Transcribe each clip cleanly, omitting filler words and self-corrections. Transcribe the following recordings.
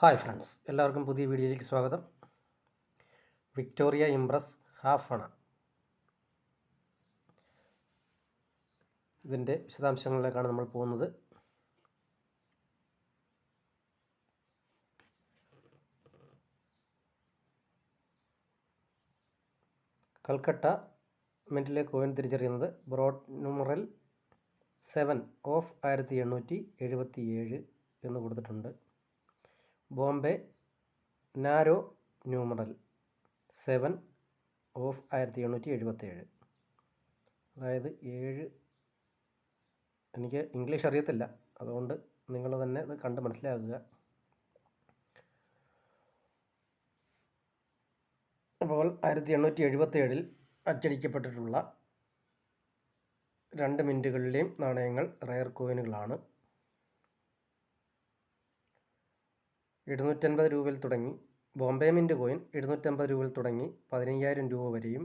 Hi friends, എല്ലാവർക്കും പുതിയ വീഡിയോയിലേക്ക് സ്വാഗതം. വിക്ടോറിയ ഇംപ്രസ് ഹാഫ് അണ, ഇതിൻ്റെ വിശദാംശങ്ങളിലേക്കാണ് നമ്മൾ പോകുന്നത്. കൽക്കട്ട മിൻറ്റിലെ കോയിൻ തിരിച്ചറിയുന്നത് ബ്രോഡ് ന്യൂമറൽ 7 ഓഫ് 1877 എന്ന് കൊടുത്തിട്ടുണ്ട്. ബോംബെ നാരോ ന്യൂമറൽ 7 ഓഫ് 1877, അതായത് 7. എനിക്ക് ഇംഗ്ലീഷ് അറിയത്തില്ല, അതുകൊണ്ട് നിങ്ങൾ തന്നെ ഇത് കണ്ട് മനസ്സിലാക്കുക. അപ്പോൾ 1877 അച്ചടിക്കപ്പെട്ടിട്ടുള്ള 2 മിൻറ്റുകളിലെയും നാണയങ്ങൾ റയർ കോയിനുകളാണ്. 250 രൂപയിൽ തുടങ്ങി ബോംബെ മിൻറ്റ് കോയിൻ 250 രൂപയിൽ തുടങ്ങി 15,000 രൂപ വരെയും,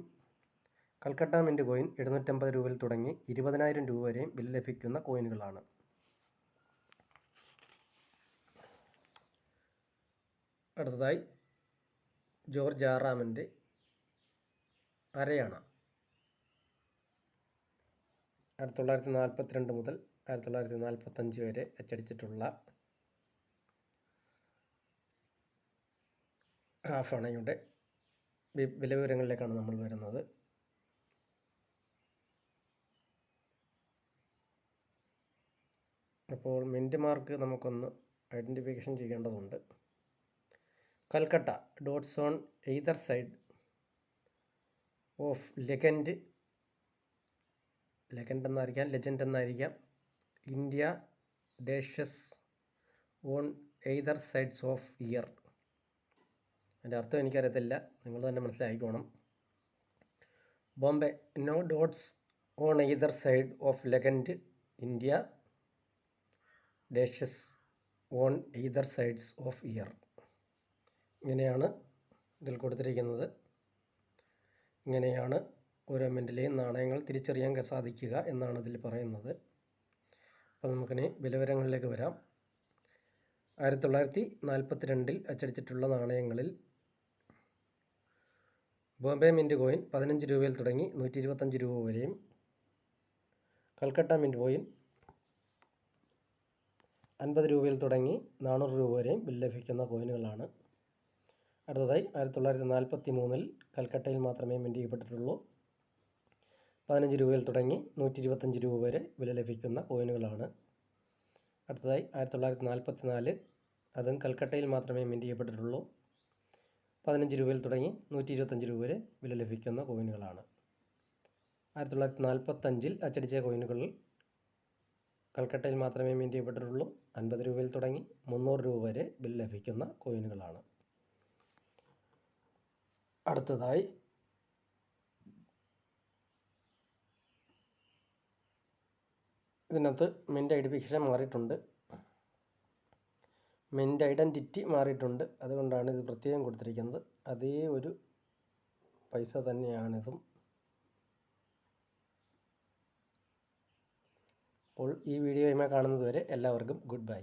കൽക്കട്ട മിൻറ്റ് കോയിൻ 250 രൂപയിൽ തുടങ്ങി 20,000 രൂപ വരെയും ബിൽ ലഭിക്കുന്ന കോയിനുകളാണ്. അടുത്തതായി ജോർജ് ആറാമൻ്റെ അരയണ. 1942 മുതൽ 1945 വരെ അച്ചടിച്ചിട്ടുള്ള ഹാഫ് അണയുടെ വില വിവരങ്ങളിലേക്കാണ് നമ്മൾ വരുന്നത്. അപ്പോൾ മിൻറ്റ് മാർക്ക് നമുക്കൊന്ന് ഐഡൻറ്റിഫിക്കേഷൻ ചെയ്യേണ്ടതുണ്ട്. Calcutta dots on either side of legend എന്നായിരിക്കാം, ലെജൻഡ് എന്നായിരിക്കാം. India dashes on either sides of ear. അതിൻ്റെ അർത്ഥം എനിക്കറിയത്തില്ല, നിങ്ങൾ തന്നെ മനസ്സിലാക്കിക്കോണം. Bombay no dots on either side of legend. India dashes on either sides of ear. ഇങ്ങനെയാണ് ഇതിൽ കൊടുത്തിരിക്കുന്നത്. ഇങ്ങനെയാണ് ഓരോ മിൻറ്റിലെയും നാണയങ്ങൾ തിരിച്ചറിയാൻ സാധിക്കുക എന്നാണ് ഇതിൽ പറയുന്നത്. അപ്പോൾ നമുക്കിനി വിലവിവരങ്ങളിലേക്ക് വരാം. 1942 അച്ചടിച്ചിട്ടുള്ള നാണയങ്ങളിൽ ബോംബെ മിൻറ്റ് കോയിൻ 15 രൂപയിൽ തുടങ്ങി 125 രൂപ വരെയും, കൽക്കട്ട മിൻറ്റ് കോയിൻ 50 രൂപയിൽ തുടങ്ങി 400 രൂപ വരെയും ബിൽ ലഭിക്കുന്ന കോയിനുകളാണ്. അടുത്തതായി 1943 കൽക്കട്ടയിൽ മാത്രമേ മിൻറ്റ് ചെയ്യപ്പെട്ടിട്ടുള്ളൂ. 15 രൂപയിൽ തുടങ്ങി 125 രൂപ വരെ വില ലഭിക്കുന്ന കോയിനുകളാണ്. അടുത്തതായി 1944, അതും കൽക്കട്ടയിൽ മാത്രമേ മിൻറ്റ് ചെയ്യപ്പെട്ടിട്ടുള്ളൂ. 15 രൂപയിൽ തുടങ്ങി 125 രൂപ വരെ വില ലഭിക്കുന്ന കോയിനുകളാണ്. 1945 അച്ചടിച്ച കോയിനുകൾ കൽക്കട്ടയിൽ മാത്രമേ മിൻറ്റ് ചെയ്യപ്പെട്ടിട്ടുള്ളൂ. 50 രൂപയിൽ തുടങ്ങി 300 രൂപ വരെ ബിൽ ലഭിക്കുന്ന കോയിനുകളാണ്. അടുത്തതായി ഇതിനകത്ത് മിൻറ്റ് ഐഡൻറ്റിഫിക്കേഷൻ മാറിയിട്ടുണ്ട്, മിൻറ്റ് ഐഡൻറ്റിറ്റി മാറിയിട്ടുണ്ട്. അതുകൊണ്ടാണ് ഇത് പ്രത്യേകം കൊടുത്തിരിക്കുന്നത്. അതേ ഒരു പൈസ തന്നെയാണിതും. അപ്പോൾ ഈ വീഡിയോയുമായി കാണുന്നത് വരെ എല്ലാവർക്കും ഗുഡ് ബൈ.